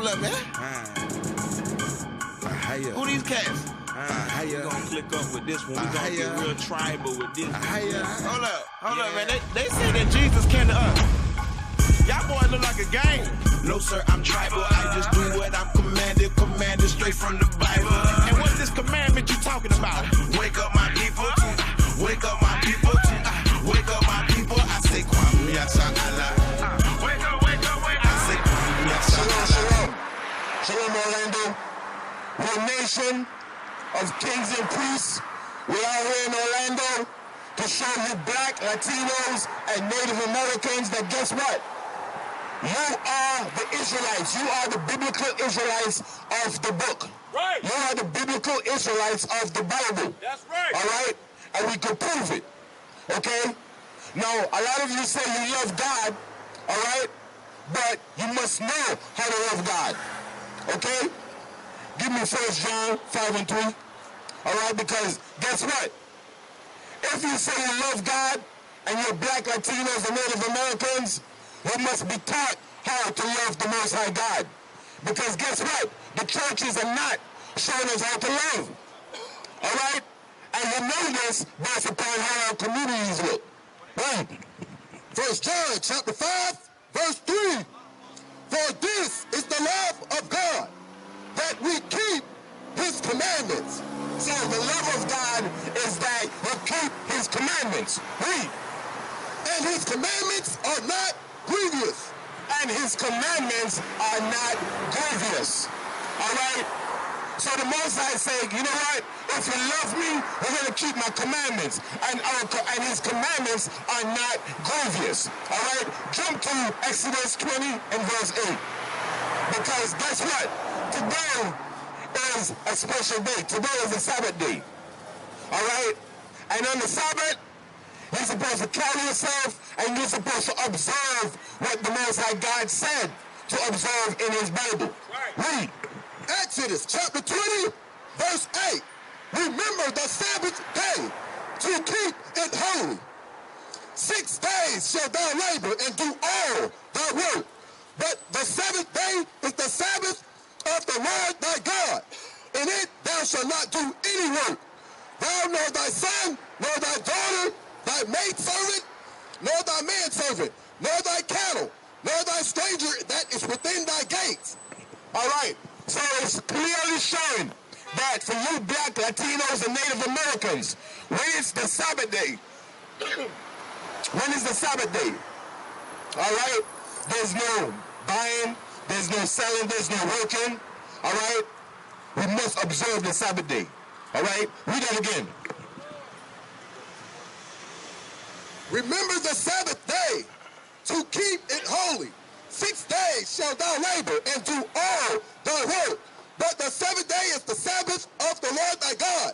Hold up, man. Who these cats? We gonna click up with this one. We gonna get real tribal with this. Hold up, man. They say that Jesus came to us. Y'all boys look like a gang. No, sir, I'm tribal. I just do what I'm commanded straight from the Bible. And what's this commandment you talking about? Wake up, my people. Wake up, my people. Wake up, my people. I say, Kwame Yasa Allah. Wake up, wake up, wake up. I say, Kwame Yasa Allah. Shalom, Orlando. We're a nation of kings and priests. We're out here in Orlando to show you black, Latinos, and Native Americans that guess what? You are the Israelites. You are the biblical Israelites of the book. Right. You are the biblical Israelites of the Bible. That's right. All right? And we can prove it. Okay? Now, a lot of you say you love God, all right? But you must know how to love God. Okay? Give me 1 John 5 and 3. All right? Because guess what? If you say you love God and you're black, Latinos, and Native Americans, you must be taught how to love the Most High God. Because guess what? The churches are not showing us how to love. All right? And you know this based upon how our communities look. Right? 1 John chapter 5, verse 3. For this is the love of God, that we keep his commandments. So the love of God is that we keep his commandments. Read. And his commandments are not grievous. And his commandments are not grievous. All right? So the Most High said, you know what? If you love me, you're going to keep my commandments. And his commandments are not grievous. All right? Jump to Exodus 20 and verse 8. Because guess what? Today is a special day. Today is a Sabbath day. All right? And on the Sabbath, you're supposed to carry yourself and you're supposed to observe what the Most High God said to observe in his Bible. Right. Read. Exodus chapter 20, verse 8. Remember the Sabbath day to keep it holy. 6 days shall thou labor and do all thy work. But the seventh day is the Sabbath of the Lord thy God. In it thou shalt not do any work. Thou nor thy son, nor thy daughter, thy maidservant, nor thy manservant, nor thy cattle, nor thy stranger that is within thy gates. All right. So it's clearly showing that for you black, Latinos, and Native Americans, when is the Sabbath day? When is the Sabbath day? All right? There's no buying, there's no selling, there's no working. All right? We must observe the Sabbath day. All right? Read that again. Remember the Sabbath day to keep it holy. 6 days shall thou labor and do all thy work. But the seventh day is the Sabbath of the Lord thy God.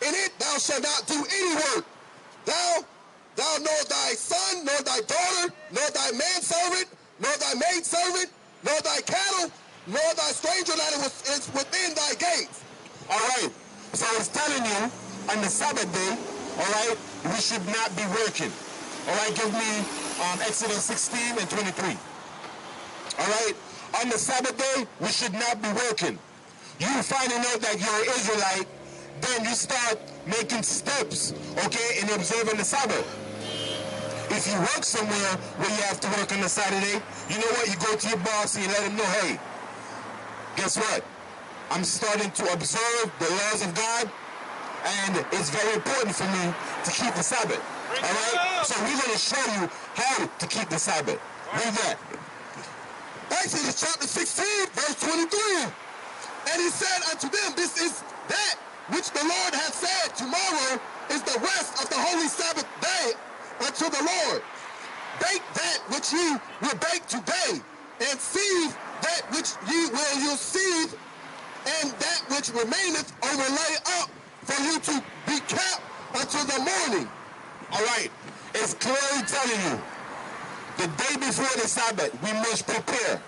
In it thou shalt not do any work. Thou nor thy son, nor thy daughter, nor thy manservant, nor thy maidservant, nor thy cattle, nor thy stranger that is within thy gates. All right. So it's telling you on the Sabbath day, all right, we should not be working. All right, give me Exodus 16 and 23. All right, on the Sabbath day, we should not be working. You finding out that you're an Israelite, then you start making steps, okay, in observing the Sabbath. If you work somewhere where you have to work on a Saturday, you know what? You go to your boss and you let him know, hey, guess what? I'm starting to observe the laws of God, and it's very important for me to keep the Sabbath. All right? So we're going to show you how to keep the Sabbath. Read that. Exodus chapter 16, verse 23. And he said unto them, this is that which the Lord hath said, tomorrow is the rest of the holy Sabbath day unto the Lord. Bake that which ye will bake today, and seethe that which ye will seethe, and that which remaineth overlay up for you to be kept until the morning. All right, it's clearly telling you, the day before the Sabbath, we must prepare.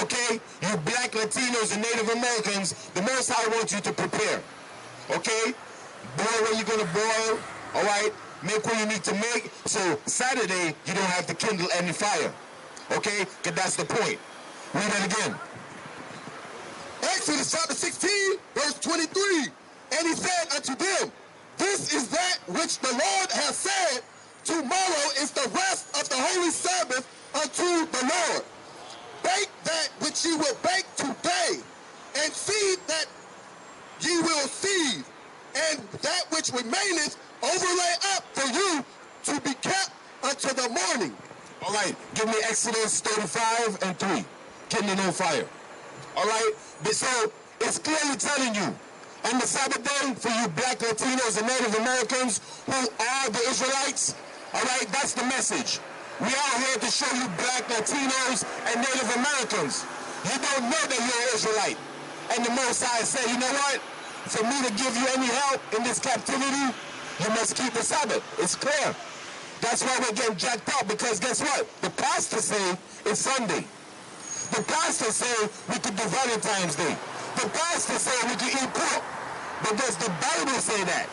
Okay? You black, Latinos, and Native Americans, the Most High wants you to prepare. Okay? Boil what you're going to boil. All right? Make what you need to make. So Saturday, you don't have to kindle any fire. Okay? Because that's the point. Read it again. Exodus chapter 16, verse 23. And he said unto them, this is that which the Lord hath said, tomorrow is the rest of the holy Sabbath unto the Lord. Bake that which ye will bake today, and seed that ye will seed, and that which remaineth overlay up for you to be kept unto the morning. All right, give me Exodus 35 and 3. Kindle no fire. All right, so it's clearly telling you, on the Sabbath day, for you black Latinos and Native Americans who are the Israelites, all right, that's the message. We are here to show you black Latinos and Native Americans. You don't know that you're an Israelite. And the Most High said, you know what? For me to give you any help in this captivity, you must keep the Sabbath. It's clear. That's why we're getting jacked up, because guess what? The pastor say it's Sunday. The pastor say we could do Valentine's Day. The pastor say we could eat pork. But does the Bible say that?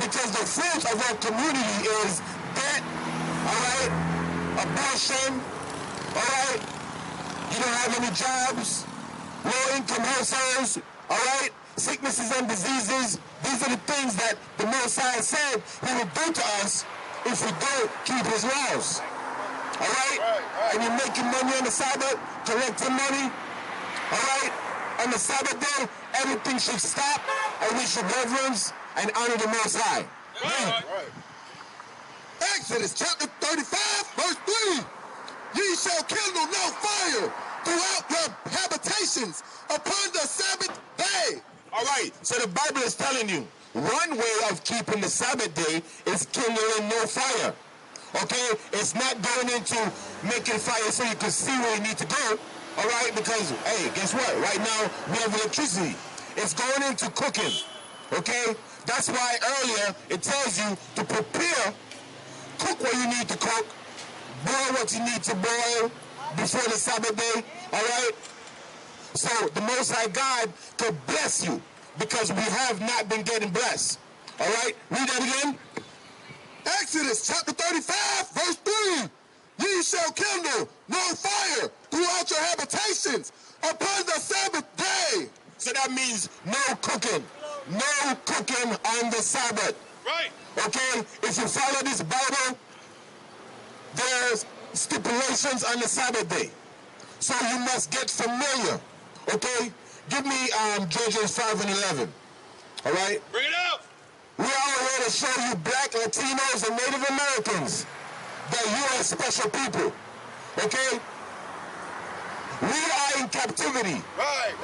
Because the fruit of our community is debt, all right? Abortion, all right? You don't have any jobs, low-income households, all right? Sicknesses and diseases. These are the things that the Most High said he would do to us if we don't keep his laws. All right? And you're making money on the Sabbath, collecting money. All right? On the Sabbath day, everything should stop, and we should reverence and honor the Most High. Exodus chapter 35, verse 3. Ye shall kindle no fire throughout your habitations upon the Sabbath day. All right, so the Bible is telling you, one way of keeping the Sabbath day is kindling no fire. Okay? It's not going into making fire so you can see where you need to go. All right? Because, hey, guess what? Right now, we have electricity. It's going into cooking. Okay? That's why earlier it tells you to prepare, cook what you need to cook, boil what you need to boil before the Sabbath day. All right? So the Most High God could bless you, because we have not been getting blessed. All right? Read that again. Exodus chapter 35, verse 3. Ye shall kindle no fire throughout your habitations upon the Sabbath day. So that means no cooking. No cooking on the Sabbath. Right. Okay? If you follow this Bible, there's stipulations on the Sabbath day. So you must get familiar. Okay? Give me Judges 5 and 11. All right? Bring it up. We are here to show you black Latinos and Native Americans that you are special people. Okay? We are in captivity. Right.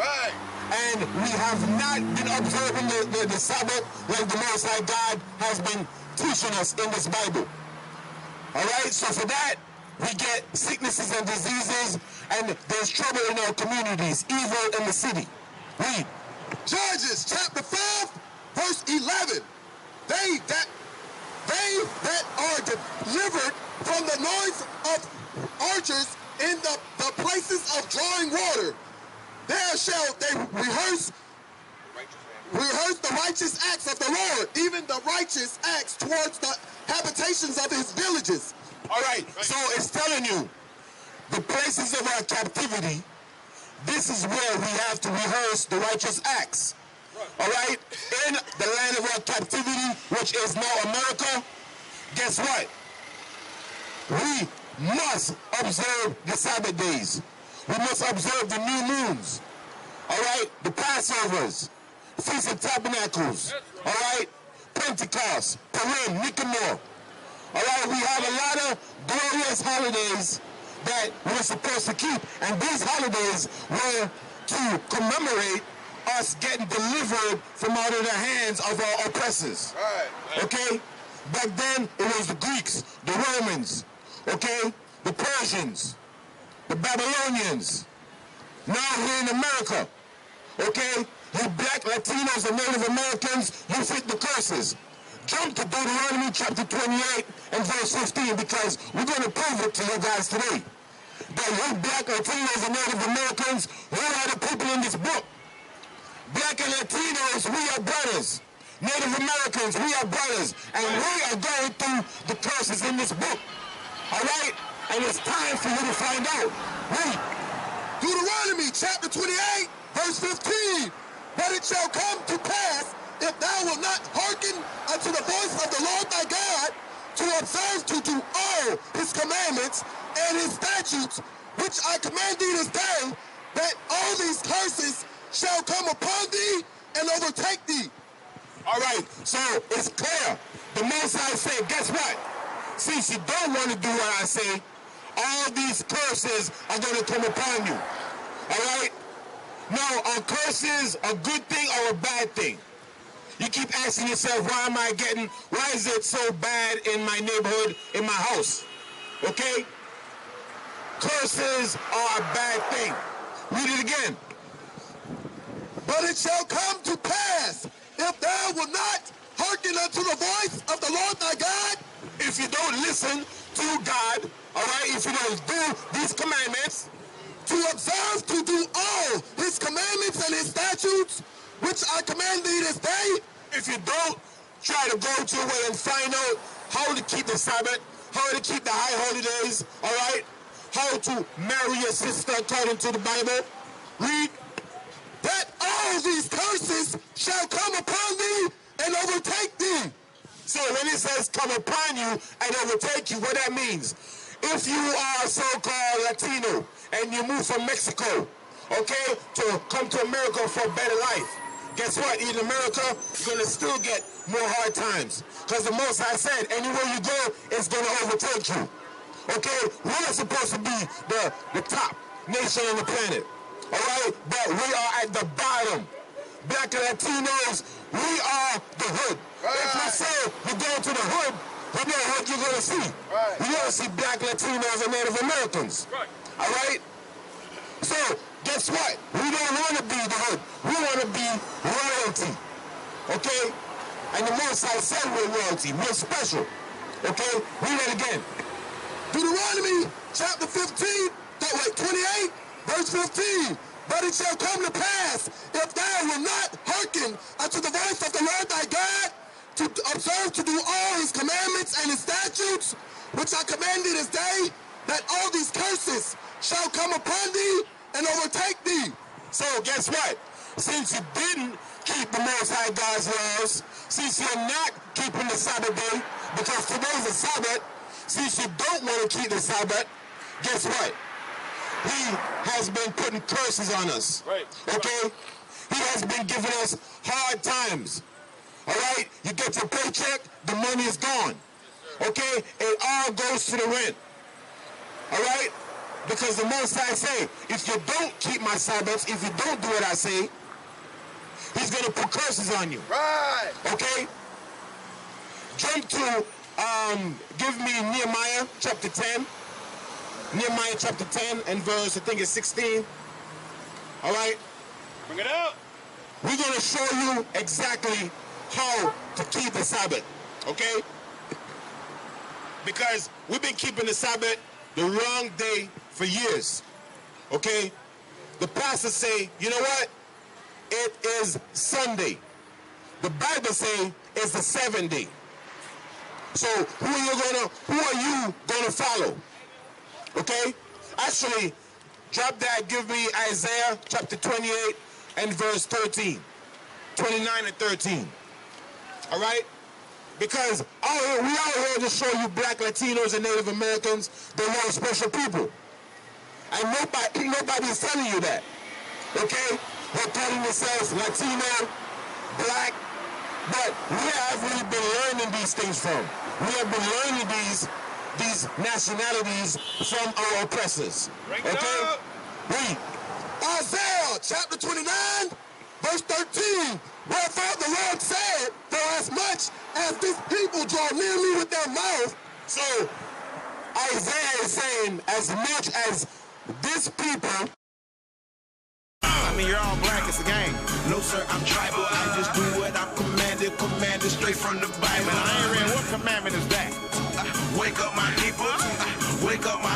And we have not been observing the Sabbath like the Most High God has been teaching us in this Bible. All right? So for that, we get sicknesses and diseases, and there's trouble in our communities, evil in the city. Read. Judges chapter 5, verse 11. They that are delivered from the noise of archers in the places of drawing water, there shall they rehearse the righteous acts of the Lord, even the righteous acts towards the habitations of his villages. All right, so it's telling you, the places of our captivity, this is where we have to rehearse the righteous acts. All right, in the land of our captivity, which is now America, guess what? We must observe the Sabbath days. We must observe the new moons. All right, the Passovers, Feast of Tabernacles. All right, Pentecost, Purim, Nicanor. All right, we have a lot of glorious holidays that we're supposed to keep, and these holidays were to commemorate us getting delivered from out of the hands of our oppressors. Right. Okay? Back then, it was the Greeks, the Romans, okay? The Persians, the Babylonians. Now here in America, okay? You black Latinos and Native Americans, you fit the curses. Jump to Deuteronomy chapter 28 and verse 15, because we're going to prove it to you guys today. That you black Latinos and Native Americans, we are the people in this book. Black and Latinos, we are brothers. Native Americans, we are brothers. And we are going through the curses in this book. All right? And it's time for you to find out. Read. Deuteronomy chapter 28, verse 15. But it shall come to pass, if thou wilt not hearken unto the voice of the Lord thy God, to observe to do all his commandments and his statutes, which I command thee this day, that all these curses shall come upon thee and overtake thee. All right, so it's clear. The Most High said, guess what? Since you don't want to do what I say, all these curses are going to come upon you. All right? Now, are curses a good thing or a bad thing? You keep asking yourself, why is it so bad in my neighborhood, in my house? Okay? Curses are a bad thing. Read it again. But it shall come to pass, if thou wilt not hearken unto the voice of the Lord thy God, if you don't listen to God, all right, if you don't do these commandments, to observe to do all his commandments and his statutes, which I command thee this day, if you don't try to go to it and find out how to keep the Sabbath, how to keep the high holidays, all right, how to marry your sister according to the Bible, read, that all these curses shall come upon thee and overtake thee. So when it says come upon you and overtake you, what that means, if you are a so-called Latino and you move from Mexico, okay, to come to America for a better life, guess what? In America, you're going to still get more hard times. Because the Most High said, anywhere you go, it's going to overtake you. Okay? We're supposed to be the top nation on the planet. All right? But we are at the bottom. Black Latinos, we are the hood. Right. If you say you go to the hood, what you're going to see? Right. You're going to see Black Latinos and Native Americans. Right. All right? So, guess what? We don't want to be the hood. We want to be royalty. Okay? And the Most High said we're royalty. We're special. Okay? Read it again. Deuteronomy chapter 15, 28, verse 15. But it shall come to pass, if thou wilt not hearken unto the voice of the Lord thy God, to observe to do all his commandments and his statutes, which I command thee this day, that all these curses shall come upon thee and overtake thee. So guess what? Since you didn't keep the Most High God's laws, since you're not keeping the Sabbath day, because today's the Sabbath, since you don't want to keep the Sabbath, guess what? He has been putting curses on us. Right. Okay? He has been giving us hard times. All right? You get your paycheck, the money is gone. Okay? It all goes to the rent. All right? Because the Most High say, if you don't keep my Sabbaths, if you don't do what I say, he's going to put curses on you. Right. Okay? Jump to, give me Nehemiah chapter 10. Nehemiah chapter 10 and verse, I think it's 16. All right? Bring it up. We're going to show you exactly how to keep the Sabbath. Okay? Because we've been keeping the Sabbath the wrong day for years. Okay? The pastors say, you know what? It is Sunday. The Bible say it's the 7th day. So who are you gonna follow? Okay? Actually, drop that, give me Isaiah chapter 28 and verse 13. 29 and 13. All right? Because we out here to show you Black Latinos and Native Americans, they're more special people. And nobody's telling you that. Okay? They're calling themselves Latino, Black, but where have we been learning these things from? We have been learning these nationalities from our oppressors. Okay? Read. Isaiah chapter 29, verse 13. Wherefore the Lord said, for as much as this people draw near me with their mouth. So Isaiah is saying, as much as this people. I mean, you're all black, it's a game. No, sir, I'm tribal. I just do what I'm commanded straight from the Bible. Man, I ain't read what commandment is that. Wake up, my people. Wake up, my